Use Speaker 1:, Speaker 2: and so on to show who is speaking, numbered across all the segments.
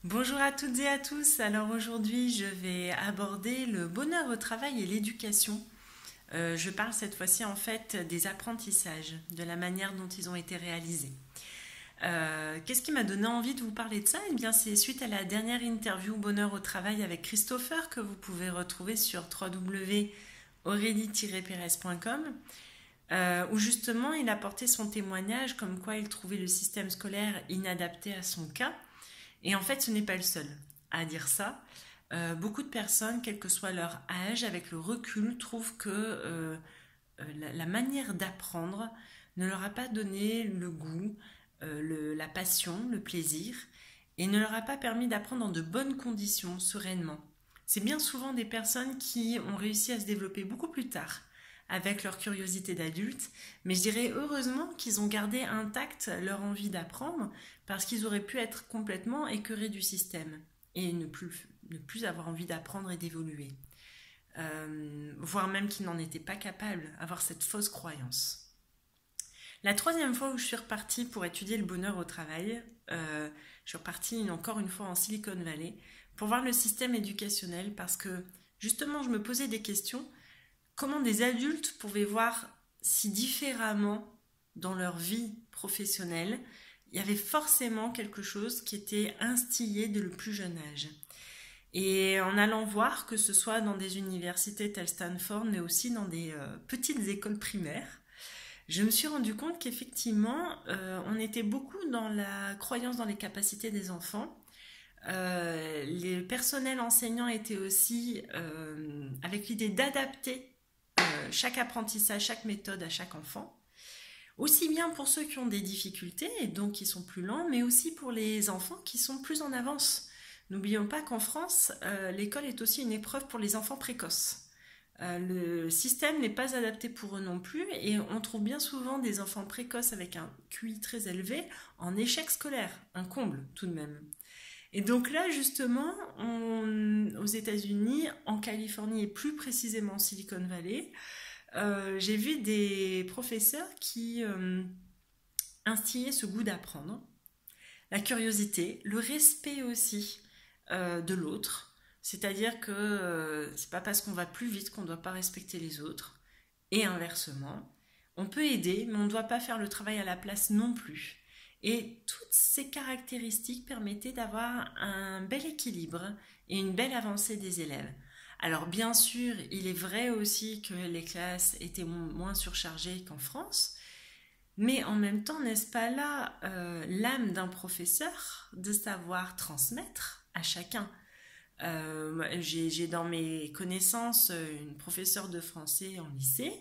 Speaker 1: Bonjour à toutes et à tous. Alors aujourd'hui, je vais aborder le bonheur au travail et l'éducation. Je parle cette fois-ci en fait des apprentissages, de la manière dont ils ont été réalisés. Qu'est-ce qui m'a donné envie de vous parler de ça? Eh bien, c'est suite à la dernière interview Bonheur au travail avec Christopher que vous pouvez retrouver sur www.aurélie-perez.com où justement il a porté son témoignage comme quoi il trouvait le système scolaire inadapté à son cas. Et en fait, ce n'est pas le seul à dire ça. Beaucoup de personnes, quel que soit leur âge, avec le recul, trouvent que la manière d'apprendre ne leur a pas donné le goût, la passion, le plaisir, et ne leur a pas permis d'apprendre dans de bonnes conditions, sereinement. C'est bien souvent des personnes qui ont réussi à se développer beaucoup plus tard, avec leur curiosité d'adulte, mais je dirais heureusement qu'ils ont gardé intacte leur envie d'apprendre parce qu'ils auraient pu être complètement écœurés du système et ne plus avoir envie d'apprendre et d'évoluer. Voire même qu'ils n'en étaient pas capables, avoir cette fausse croyance. La troisième fois où je suis repartie pour étudier le bonheur au travail, je suis repartie encore une fois en Silicon Valley pour voir le système éducationnel parce que justement je me posais des questions. Comment des adultes pouvaient voir si différemment dans leur vie professionnelle, il y avait forcément quelque chose qui était instillé dès le plus jeune âge. Et en allant voir, que ce soit dans des universités telles Stanford, mais aussi dans des petites écoles primaires, je me suis rendu compte qu'effectivement, on était beaucoup dans la croyance dans les capacités des enfants. Les personnels enseignants étaient aussi avec l'idée d'adapter chaque apprentissage, chaque méthode à chaque enfant. Aussi bien pour ceux qui ont des difficultés et donc qui sont plus lents, mais aussi pour les enfants qui sont plus en avance. N'oublions pas qu'en France, l'école est aussi une épreuve pour les enfants précoces. Le système n'est pas adapté pour eux non plus et on trouve bien souvent des enfants précoces avec un QI très élevé en échec scolaire, un comble tout de même. Et donc là, justement, aux États-Unis, en Californie et plus précisément en Silicon Valley, j'ai vu des professeurs qui instillaient ce goût d'apprendre, la curiosité, le respect aussi de l'autre. C'est-à-dire que c'est pas parce qu'on va plus vite qu'on ne doit pas respecter les autres. Et inversement, on peut aider, mais on ne doit pas faire le travail à la place non plus. Et toutes ces caractéristiques permettaient d'avoir un bel équilibre et une belle avancée des élèves. Alors bien sûr, il est vrai aussi que les classes étaient moins surchargées qu'en France, mais en même temps, n'est-ce pas là l'âme d'un professeur de savoir transmettre à chacun. J'ai dans mes connaissances une professeure de français en lycée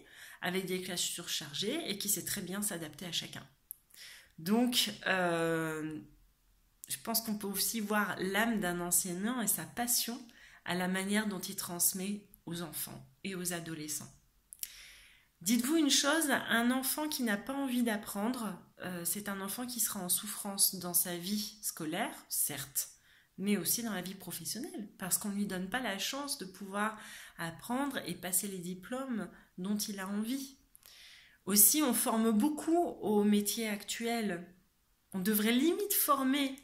Speaker 1: avec des classes surchargées et qui sait très bien s'adapter à chacun. Donc, je pense qu'on peut aussi voir l'âme d'un enseignant et sa passion à la manière dont il transmet aux enfants et aux adolescents. Dites-vous une chose, un enfant qui n'a pas envie d'apprendre, c'est un enfant qui sera en souffrance dans sa vie scolaire, certes, mais aussi dans la vie professionnelle, parce qu'on ne lui donne pas la chance de pouvoir apprendre et passer les diplômes dont il a envie. Aussi, on forme beaucoup aux métiers actuels. On devrait limite former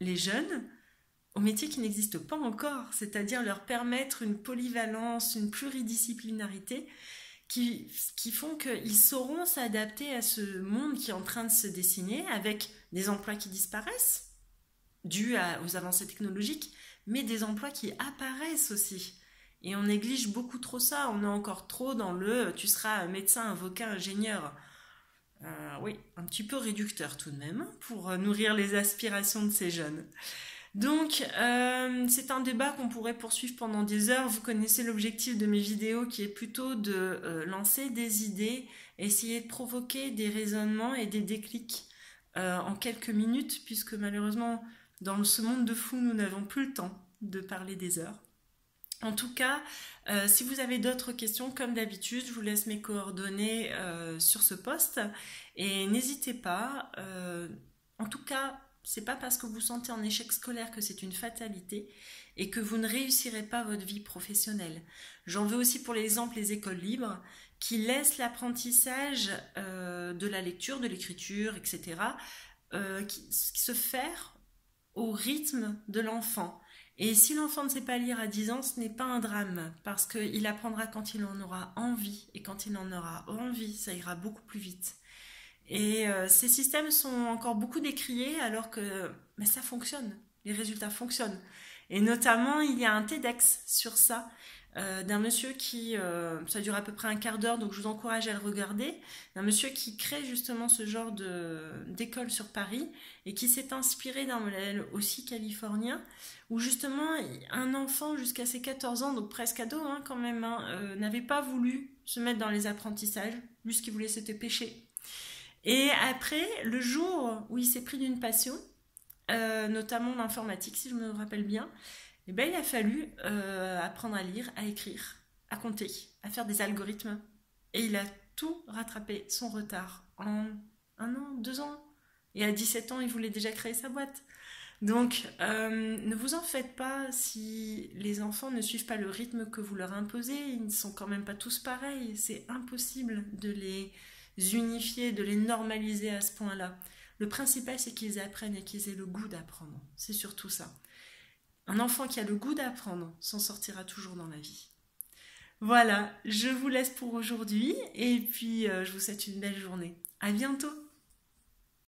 Speaker 1: les jeunes aux métiers qui n'existent pas encore, c'est-à-dire leur permettre une polyvalence, une pluridisciplinarité qui font qu'ils sauront s'adapter à ce monde qui est en train de se dessiner avec des emplois qui disparaissent dus aux avancées technologiques, mais des emplois qui apparaissent aussi. Et on néglige beaucoup trop ça, on est encore trop dans le tu seras médecin, avocat, ingénieur. Oui, un petit peu réducteur tout de même pour nourrir les aspirations de ces jeunes. Donc, c'est un débat qu'on pourrait poursuivre pendant des heures. Vous connaissez l'objectif de mes vidéos qui est plutôt de lancer des idées, essayer de provoquer des raisonnements et des déclics en quelques minutes, puisque malheureusement, dans ce monde de fous, nous n'avons plus le temps de parler des heures. En tout cas, si vous avez d'autres questions, comme d'habitude, je vous laisse mes coordonnées sur ce post et n'hésitez pas. En tout cas, c'est pas parce que vous sentez en échec scolaire que c'est une fatalité et que vous ne réussirez pas votre vie professionnelle. J'en veux aussi pour l'exemple les écoles libres qui laissent l'apprentissage de la lecture, de l'écriture, etc. Qui se faire au rythme de l'enfant. Et si l'enfant ne sait pas lire à 10 ans, ce n'est pas un drame, parce qu'il apprendra quand il en aura envie, et quand il en aura envie, ça ira beaucoup plus vite. Et ces systèmes sont encore beaucoup décriés, alors que ça fonctionne, les résultats fonctionnent. Et notamment, il y a un TEDx sur ça, d'un monsieur qui, ça dure à peu près un quart d'heure, donc je vous encourage à le regarder, d'un monsieur qui crée justement ce genre d'école sur Paris et qui s'est inspiré d'un modèle aussi californien où justement un enfant jusqu'à ses 14 ans, donc presque ado hein, quand même, hein, n'avait pas voulu se mettre dans les apprentissages, lui ce qu'il voulait c'était pêcher. Et après, le jour où il s'est pris d'une passion, notamment l'informatique si je me rappelle bien, eh ben, il a fallu apprendre à lire, à écrire, à compter, à faire des algorithmes. Et il a tout rattrapé, son retard, en 1 an, 2 ans. Et à 17 ans, il voulait déjà créer sa boîte. Donc, ne vous en faites pas si les enfants ne suivent pas le rythme que vous leur imposez. Ils ne sont quand même pas tous pareils. C'est impossible de les unifier, de les normaliser à ce point-là. Le principal, c'est qu'ils apprennent et qu'ils aient le goût d'apprendre. C'est surtout ça. Un enfant qui a le goût d'apprendre s'en sortira toujours dans la vie. Voilà, je vous laisse pour aujourd'hui et puis je vous souhaite une belle journée. À bientôt!